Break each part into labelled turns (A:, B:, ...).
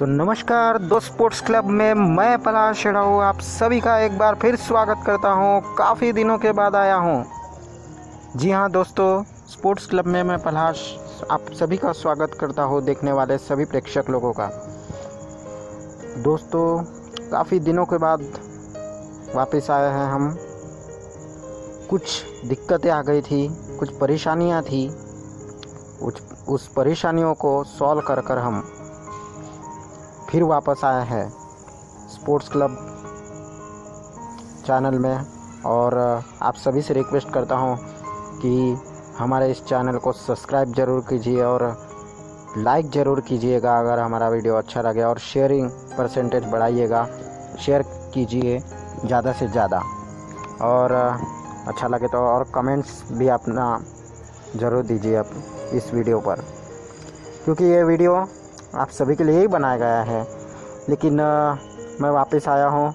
A: तो नमस्कार दोस्त, स्पोर्ट्स क्लब में मैं पलाश शेड़ाऊ आप सभी का एक बार फिर स्वागत करता हूं। काफ़ी दिनों के बाद आया हूं। जी हां दोस्तों, स्पोर्ट्स क्लब में मैं पलाश आप सभी का स्वागत करता हूं, देखने वाले सभी प्रेक्षक लोगों का। दोस्तों, काफ़ी दिनों के बाद वापस आए हैं हम। कुछ दिक्कतें आ गई थी, कुछ परेशानियां थी। उस परेशानियों को सॉल्व कर हम फिर वापस आए हैं स्पोर्ट्स क्लब चैनल में। और आप सभी से रिक्वेस्ट करता हूं कि हमारे इस चैनल को सब्सक्राइब ज़रूर कीजिए और लाइक ज़रूर कीजिएगा अगर हमारा वीडियो अच्छा लगे, और शेयरिंग परसेंटेज बढ़ाइएगा, शेयर कीजिए ज़्यादा से ज़्यादा, और अच्छा लगे तो और कमेंट्स भी अपना ज़रूर दीजिए आप इस वीडियो पर, क्योंकि ये वीडियो आप सभी के लिए ही बनाया गया है। लेकिन मैं वापस आया हूँ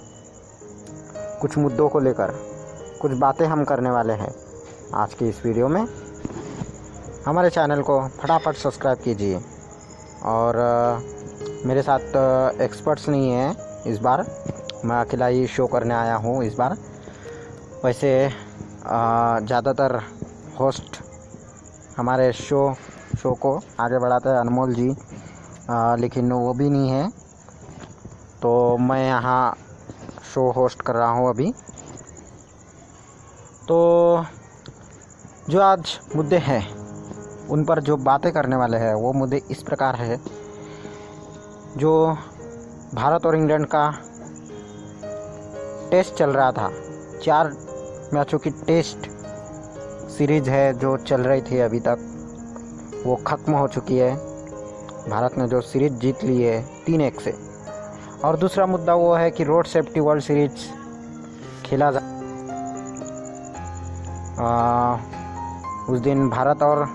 A: कुछ मुद्दों को लेकर, कुछ बातें हम करने वाले हैं आज की इस वीडियो में। हमारे चैनल को फटाफट सब्सक्राइब कीजिए। और मेरे साथ एक्सपर्ट्स नहीं हैं इस बार, मैं अकेला ही शो करने आया हूँ इस बार। वैसे ज़्यादातर होस्ट हमारे शो को आगे बढ़ाते हैं अनमोल जी, लेकिन वो भी नहीं है, तो मैं यहाँ शो होस्ट कर रहा हूँ अभी। तो जो आज मुद्दे हैं उन पर जो बातें करने वाले हैं वो मुद्दे इस प्रकार है। जो भारत और इंग्लैंड का टेस्ट चल रहा था, 4 मैचों की टेस्ट सीरीज है जो चल रही थी अभी तक, वो ख़त्म हो चुकी है। भारत ने जो सीरीज जीत ली है 3-1 से। और दूसरा मुद्दा वो है कि रोड सेफ्टी वर्ल्ड सीरीज खेला उस दिन भारत और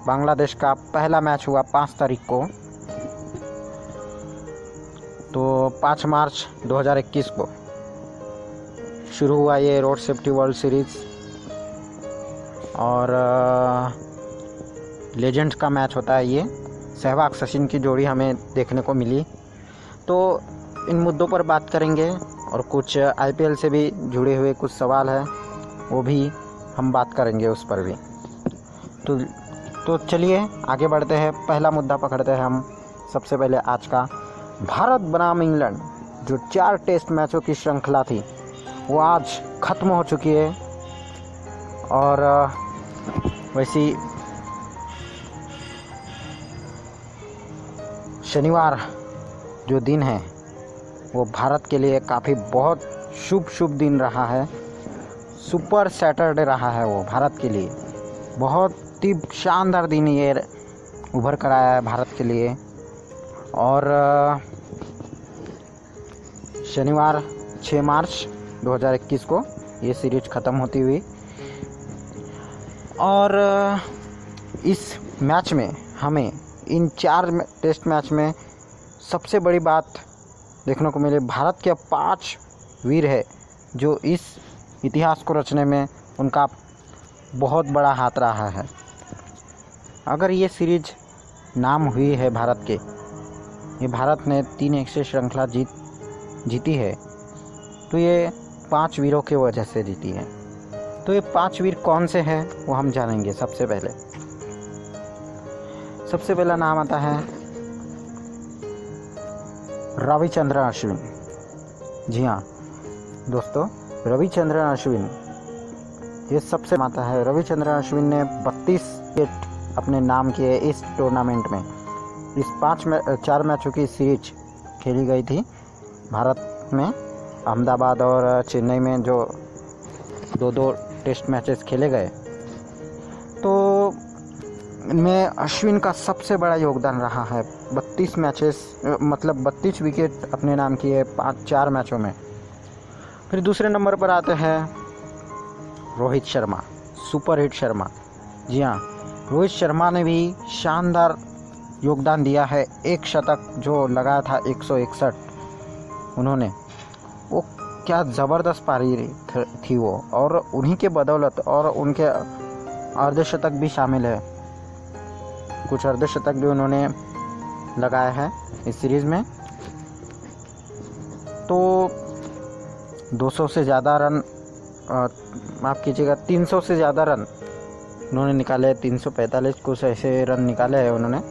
A: बांग्लादेश का पहला मैच हुआ 5 तारीख को, तो 5 मार्च 2021 को शुरू हुआ ये रोड सेफ्टी वर्ल्ड सीरीज। और लेजेंड्स का मैच होता है ये, सहवाग सचिन की जोड़ी हमें देखने को मिली। तो इन मुद्दों पर बात करेंगे, और कुछ आईपीएल से भी जुड़े हुए कुछ सवाल हैं वो भी हम बात करेंगे उस पर भी। तो चलिए आगे बढ़ते हैं। पहला मुद्दा पकड़ते हैं हम सबसे पहले आज का। भारत बनाम इंग्लैंड जो 4 टेस्ट मैचों की श्रृंखला थी वो आज ख़त्म हो चुकी है। और वैसी शनिवार जो दिन है वो भारत के लिए काफ़ी बहुत शुभ दिन रहा है। सुपर सैटरडे रहा है वो भारत के लिए, बहुत ही शानदार दिन ये उभर कर आया है भारत के लिए। और शनिवार 6 मार्च 2021 को ये सीरीज ख़त्म होती हुई। और इस मैच में हमें इन 4 टेस्ट मैच में सबसे बड़ी बात देखने को मिले, भारत के 5 वीर है जो इस इतिहास को रचने में उनका बहुत बड़ा हाथ रहा है। अगर ये सीरीज नाम हुई है भारत के, ये भारत ने 3-1 से श्रृंखला जीती है, तो ये 5 वीरों की वजह से जीती है। तो ये 5 वीर कौन से हैं वो हम जानेंगे। सबसे पहला नाम आता है रविचंद्रन अश्विन। जी हाँ दोस्तों, रविचंद्रन अश्विन ये सबसे आता है। रविचंद्रन अश्विन ने 32 विकेट अपने नाम किए इस टूर्नामेंट में। इस 4 मैचों की सीरीज खेली गई थी भारत में, अहमदाबाद और चेन्नई में जो 2-2 टेस्ट मैचेस खेले गए। तो इनमें अश्विन का सबसे बड़ा योगदान रहा है। 32 मैचेस मतलब 32 विकेट अपने नाम किए 4 मैचों में। फिर दूसरे नंबर पर आते हैं रोहित शर्मा, सुपर हिट शर्मा। जी हाँ, रोहित शर्मा ने भी शानदार योगदान दिया है। एक शतक जो लगाया था 161 उन्होंने, वो क्या ज़बरदस्त पारी थी वो। और उन्हीं के बदौलत, और उनके अर्धशतक भी शामिल है, कुछ अर्धशतक भी उन्होंने लगाया है इस सीरीज़ में। तो 200 से ज़्यादा रन, माफ़ कीजिएगा 300 से ज़्यादा रन उन्होंने निकाले, 345 कुछ ऐसे रन निकाले हैं उन्होंने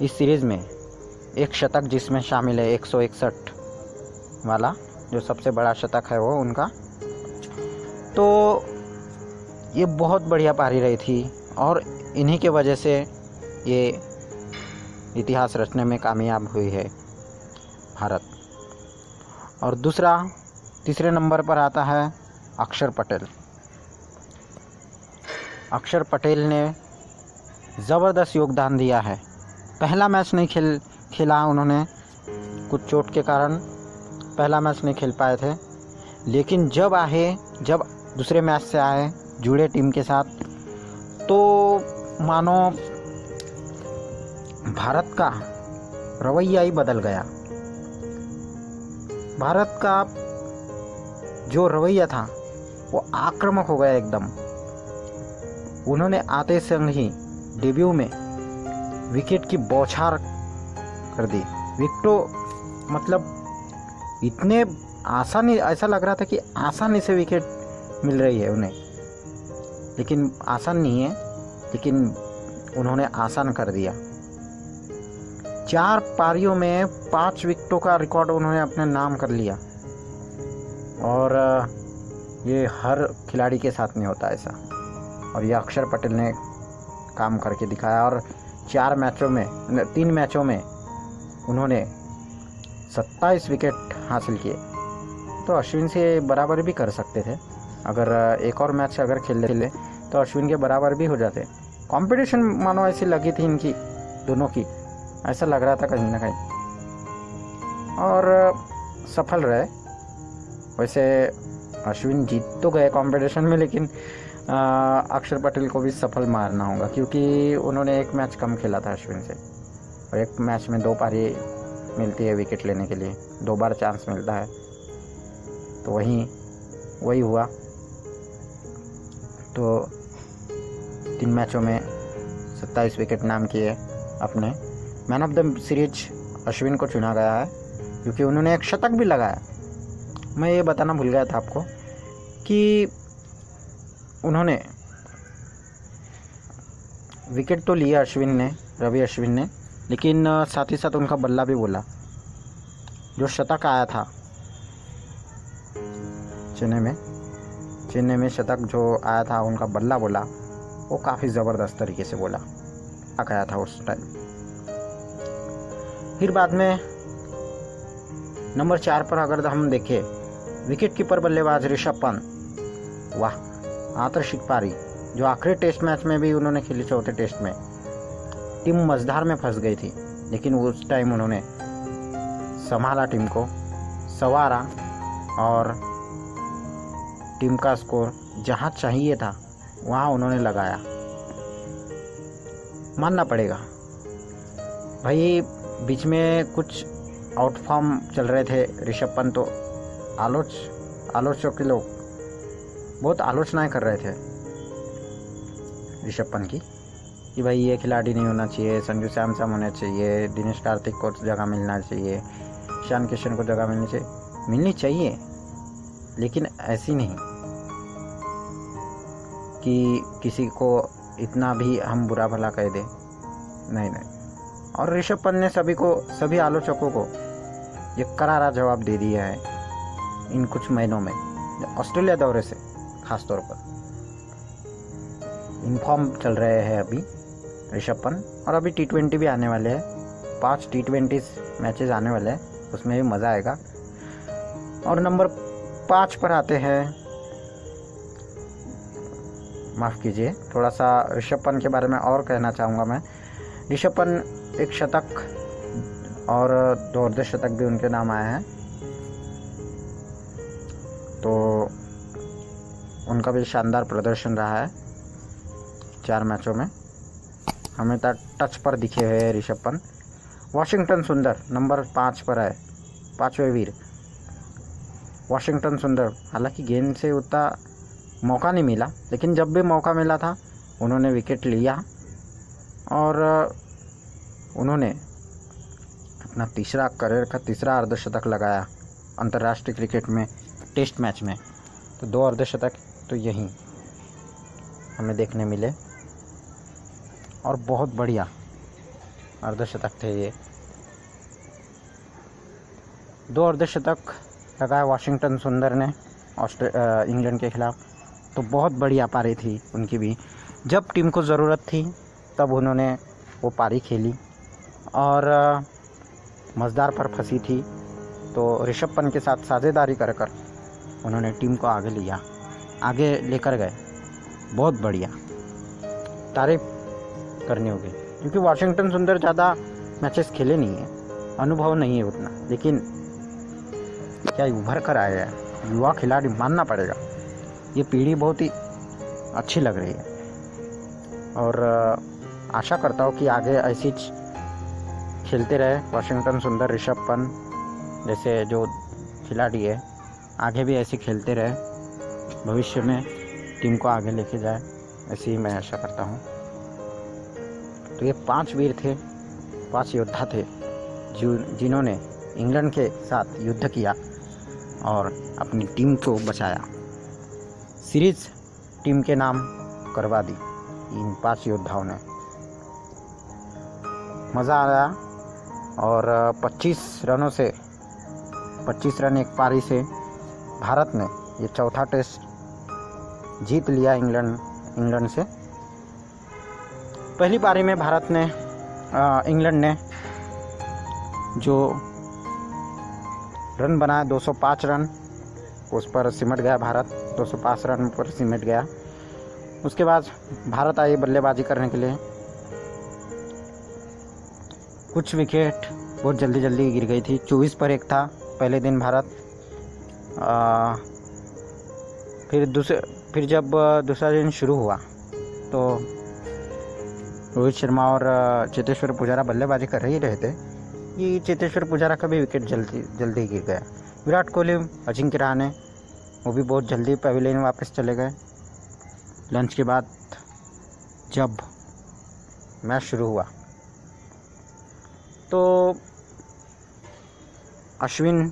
A: इस सीरीज़ में। एक शतक जिसमें शामिल है 161 वाला, जो सबसे बड़ा शतक है वो उनका। तो ये बहुत बढ़िया पारी रही थी और इन्हीं के वजह से ये इतिहास रचने में कामयाब हुई है भारत। और तीसरे नंबर पर आता है अक्षर पटेल। अक्षर पटेल ने ज़बरदस्त योगदान दिया है। पहला मैच नहीं खेला उन्होंने, कुछ चोट के कारण पहला मैच नहीं खेल पाए थे, लेकिन जब दूसरे मैच से आए, जुड़े टीम के साथ, तो मानो भारत का रवैया ही बदल गया। भारत का जो रवैया था वो आक्रामक हो गया एकदम। उन्होंने आते संग ही डेब्यू में विकेट की बौछार कर दी। विकेटों मतलब इतने आसानी, ऐसा लग रहा था कि आसानी से विकेट मिल रही है उन्हें, लेकिन आसान नहीं है, लेकिन उन्होंने आसान कर दिया। 4 पारियों में 5 विकेटों का रिकॉर्ड उन्होंने अपने नाम कर लिया, और ये हर खिलाड़ी के साथ नहीं होता ऐसा, और ये अक्षर पटेल ने काम करके दिखाया। और 3 मैचों में उन्होंने 27 विकेट हासिल किए। तो अश्विन से बराबर भी कर सकते थे, अगर एक और मैच अगर खेल ले तो अश्विन के बराबर भी हो जाते। कंपटीशन मानो ऐसी लगी थी इनकी दोनों की, ऐसा लग रहा था कहीं ना कहीं, और सफल रहे। वैसे अश्विन जीत तो गए कंपटीशन में, लेकिन अक्षर पटेल को भी सफल मारना होगा, क्योंकि उन्होंने एक मैच कम खेला था अश्विन से, और एक मैच में 2 पारी मिलती है विकेट लेने के लिए, 2 बार चांस मिलता है। तो वही हुआ। तो 3 मैचों में 27 विकेट नाम किए अपने। Man of the series Ashwin को चुना गया है, क्योंकि उन्होंने एक शतक भी लगाया। मैं ये बताना भूल गया था आपको कि उन्होंने विकेट तो लिया रवि अश्विन ने, लेकिन साथ ही साथ उनका बल्ला भी बोला। जो शतक आया था चेन्नई में शतक जो आया था, उनका बल्ला बोला, वो काफ़ी ज़बरदस्त तरीके से बोला आया था उस टाइम। फिर बाद में नंबर 4 पर अगर हम देखें, विकेट कीपर बल्लेबाज ऋषभ पंत। वाह, आकर्षक पारी जो आखिरी टेस्ट मैच में भी उन्होंने खेली, चौथे टेस्ट में टीम मझधार में फंस गई थी, लेकिन उस टाइम उन्होंने संभाला टीम को, संवारा, और टीम का स्कोर जहां चाहिए था वहां उन्होंने लगाया। मानना पड़ेगा भाई, बीच में कुछ आउट फॉर्म चल रहे थे ऋषभ पंत, तो आलोचक के लोग बहुत आलोचनाएं कर रहे थे ऋषभ पंत की, कि भाई ये खिलाड़ी नहीं होना चाहिए, संजू सैमसन होने चाहिए, दिनेश कार्तिक को जगह मिलना चाहिए, ईशान किशन को जगह मिलनी चाहिए, लेकिन ऐसी नहीं कि किसी को इतना भी हम बुरा भला कह दें। नहीं। और ऋषभ पंत ने सभी आलोचकों को ये करारा जवाब दे दिया है इन कुछ महीनों में, ऑस्ट्रेलिया दौरे से खास तौर पर इनफॉर्म चल रहे हैं अभी ऋषभ पंत, और अभी T20 भी आने वाले हैं, 5 T20 मैचेस आने वाले हैं, उसमें भी मज़ा आएगा। और नंबर 5 पर आते हैं, माफ़ कीजिए, थोड़ा सा ऋषभ पंत के बारे में और कहना चाहूँगा मैं। ऋषभ पंत एक शतक और 2 अर्धशतक भी उनके नाम आए हैं, तो उनका भी शानदार प्रदर्शन रहा है 4 मैचों में। हमें टच पर दिखे हुए हैं ऋषभ पंत। वाशिंगटन सुंदर नंबर 5 पर है, 5वें वीर वाशिंगटन सुंदर। हालांकि गेंद से उतना मौका नहीं मिला, लेकिन जब भी मौका मिला था उन्होंने विकेट लिया, और उन्होंने अपना करियर का तीसरा अर्धशतक लगाया अंतर्राष्ट्रीय क्रिकेट में टेस्ट मैच में। तो 2 अर्धशतक तो यहीं हमें देखने मिले और बहुत बढ़िया अर्धशतक थे ये। 2 अर्धशतक लगाया वाशिंगटन सुंदर ने इंग्लैंड के खिलाफ। तो बहुत बढ़िया पारी थी उनकी भी। जब टीम को ज़रूरत थी तब उन्होंने वो पारी खेली और मज़ेदार पर फंसी थी। तो ऋषभ पंत के साथ साझेदारी कर उन्होंने टीम को आगे लेकर गए। बहुत बढ़िया, तारीफ करनी होगी, क्योंकि वाशिंगटन सुंदर ज़्यादा मैचेस खेले नहीं है, अनुभव नहीं है उतना, लेकिन क्या उभर कर आए हैं युवा खिलाड़ी, मानना पड़ेगा। ये पीढ़ी बहुत ही अच्छी लग रही है और आशा करता हूँ कि आगे ऐसी खेलते रहे वाशिंगटन सुंदर, ऋषभ पंत जैसे जो खिलाड़ी है, आगे भी ऐसे खेलते रहे, भविष्य में टीम को आगे लेके जाए, ऐसी ही मैं आशा करता हूँ। तो ये 5 वीर थे, 5 योद्धा थे जिन्होंने इंग्लैंड के साथ युद्ध किया और अपनी टीम को बचाया। सीरीज टीम के नाम करवा दी इन 5 योद्धाओं ने। मज़ा आया और 25 रनों से 25 रन एक पारी से भारत ने ये चौथा टेस्ट जीत लिया इंग्लैंड से। पहली पारी में इंग्लैंड ने जो रन बनाया 205 रन, उस पर सिमट गया भारत, 205 रन पर सिमट गया। उसके बाद भारत आई बल्लेबाजी करने के लिए। कुछ विकेट बहुत जल्दी गिर गई थी, 24 पर 1 था पहले दिन भारत। फिर जब दूसरा दिन शुरू हुआ तो रोहित शर्मा और चेतेश्वर पुजारा बल्लेबाजी कर ही रहे थे। ये चेतेश्वर पुजारा का भी विकेट जल्दी गिर गया। विराट कोहली, अजिंक्य रहाणे वो भी बहुत जल्दी पवेलियन वापस चले गए। लंच के बाद जब मैच शुरू हुआ तो अश्विन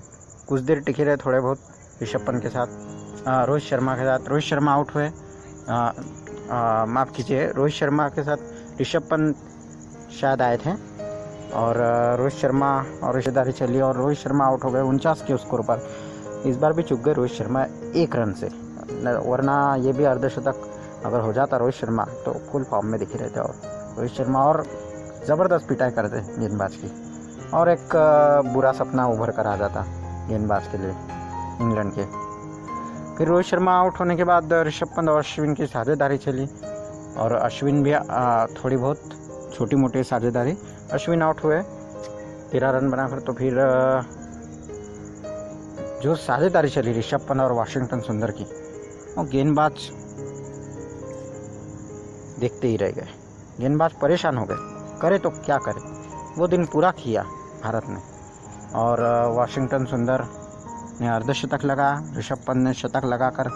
A: कुछ देर टिके रहे थोड़े बहुत ऋषभ पंत के साथ, रोहित शर्मा के साथ। रोहित शर्मा आउट हुए, माफ़ कीजिए, रोहित शर्मा के साथ ऋषभ पंत शायद आए थे और रोहित शर्मा और रिश्तेदारी चली और रोहित शर्मा आउट हो गए 49 के स्कोर पर। इस बार भी चूक गए रोहित शर्मा 1 रन से, वरना ये भी अर्धशतक अगर हो जाता रोहित शर्मा तो फुल फॉर्म में दिख रहे थे। और रोहित शर्मा और ज़बरदस्त पिटाई करते गेंदबाज की और एक बुरा सपना उभर कर आ जाता गेंदबाज के लिए इंग्लैंड के। फिर रोहित शर्मा आउट होने के बाद ऋषभ पंत और अश्विन की साझेदारी चली और अश्विन भी थोड़ी बहुत छोटी मोटी साझेदारी। अश्विन आउट हुए 13 रन बनाकर। तो फिर जो साझेदारी चली ऋषभ पंत और वाशिंगटन सुंदर की, वो गेंदबाज देखते ही रह गए। गेंदबाज परेशान हो गए, करे तो क्या करे। वो दिन पूरा किया भारत ने और वाशिंगटन सुंदर ने अर्धशतक लगाया, ऋषभ पंत ने शतक लगाकर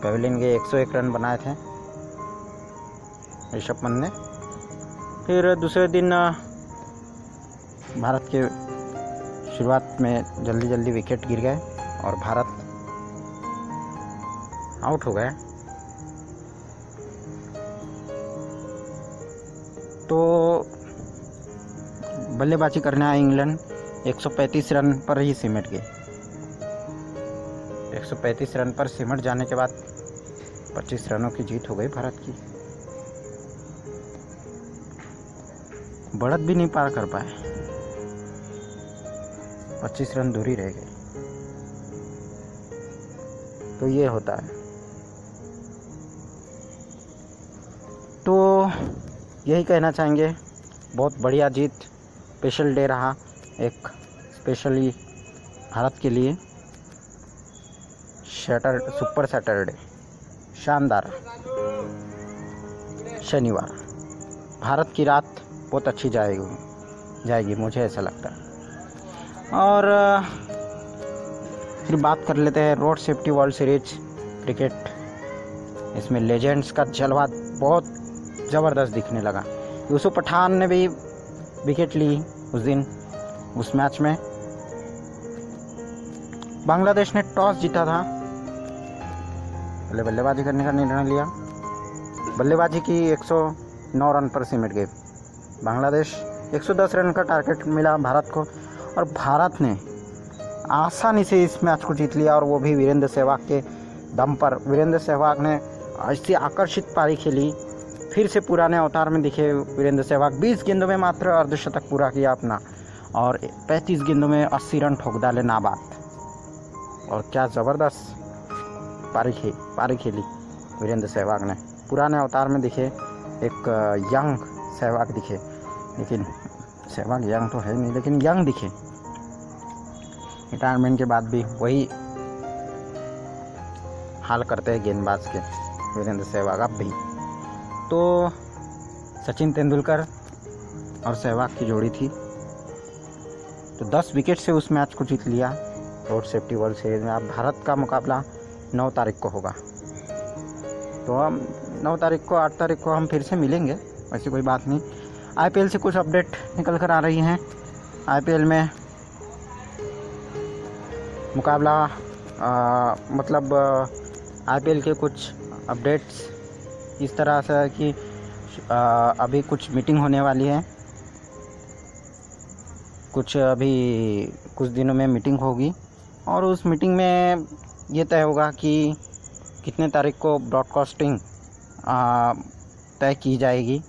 A: पवेलियन के 101 रन बनाए थे ऋषभ पंत ने। फिर दूसरे दिन भारत के शुरुआत में जल्दी विकेट गिर गए और भारत आउट हो गए। तो बल्लेबाजी करने आया इंग्लैंड 135 रन पर ही सिमट गई। 135 रन पर सिमट जाने के बाद 25 रनों की जीत हो गई भारत की। बढ़त भी नहीं पार कर पाए, 25 रन दूर ही रह गए। तो ये होता है। तो यही कहना चाहेंगे, बहुत बढ़िया जीत, स्पेशल डे रहा एक, स्पेशली भारत के लिए। सुपर सैटरडे, शानदार शनिवार, भारत की रात बहुत अच्छी जाएगी मुझे ऐसा लगता है। और फिर बात कर लेते हैं road safety world series cricket. इसमें लेजेंड्स का जलवा बहुत ज़बरदस्त दिखने लगा। यूसुफ पठान ने भी विकेट ली उस दिन उस मैच में। बांग्लादेश ने टॉस जीता था, पहले बल्लेबाजी करने का निर्णय लिया। बल्लेबाजी की 109 रन पर सिमट गई बांग्लादेश। 110 रन का टारगेट मिला भारत को और भारत ने आसानी से इस मैच को जीत लिया, और वो भी वीरेंद्र सहवाग के दम पर। वीरेंद्र सहवाग ने ऐसी आकर्षित पारी खेली, फिर से पुराने अवतार में दिखे वीरेंद्र सहवाग। 20 गेंदों में मात्र अर्धशतक पूरा किया अपना, और 35 गेंदों में 80 रन ठोक डाले नाबाद। और क्या ज़बरदस्त पारी खेली वीरेंद्र सहवाग ने। पुराने अवतार में दिखे, एक यंग सहवाग दिखे, लेकिन सहवाग यंग तो है नहीं, लेकिन यंग दिखे। रिटायरमेंट के बाद भी वही हाल करते हैं गेंदबाज के वीरेंद्र सहवाग अब भी। तो सचिन तेंदुलकर और सहवाग की जोड़ी थी, तो 10 विकेट से उस मैच को जीत लिया। रोड सेफ्टी वर्ल्ड सीरीज में अब भारत का मुकाबला 9 तारीख को होगा। तो हम 9 तारीख को 8 तारीख को हम फिर से मिलेंगे, ऐसी कोई बात नहीं। आईपीएल से कुछ अपडेट निकल कर आ रही हैं। आईपीएल में मुकाबला मतलब आईपीएल के कुछ अपडेट्स इस तरह से है कि अभी कुछ मीटिंग होने वाली है, कुछ दिनों में मीटिंग होगी, और उस मीटिंग में ये तय होगा कि कितने तारीख को ब्रॉडकास्टिंग तय की जाएगी,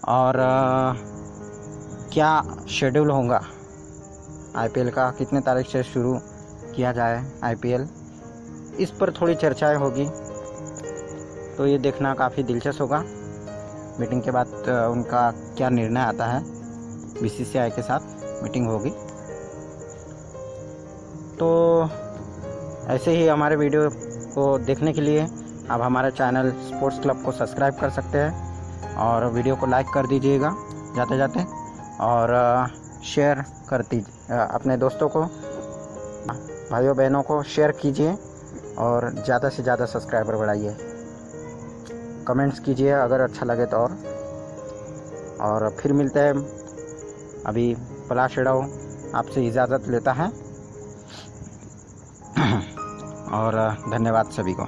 A: और क्या शेड्यूल होगा आईपीएल का, कितने तारीख से शुरू किया जाए आईपीएल, इस पर थोड़ी चर्चाएं होगी। तो ये देखना काफ़ी दिलचस्प होगा। मीटिंग के बाद उनका क्या निर्णय आता है, बीसीसीआई के साथ मीटिंग होगी। तो ऐसे ही हमारे वीडियो को देखने के लिए आप हमारे चैनल स्पोर्ट्स क्लब को सब्सक्राइब कर सकते हैं, और वीडियो को लाइक कर दीजिएगा जाते जाते, और शेयर कर दीजिए अपने दोस्तों को, भाइयों बहनों को शेयर कीजिए, और ज़्यादा से ज़्यादा सब्सक्राइबर बढ़ाइए। कमेंट्स कीजिए अगर अच्छा लगे तो। और फिर मिलते हैं। अभी पलाश एड़ाव आपसे इजाज़त लेता है, और धन्यवाद सभी को।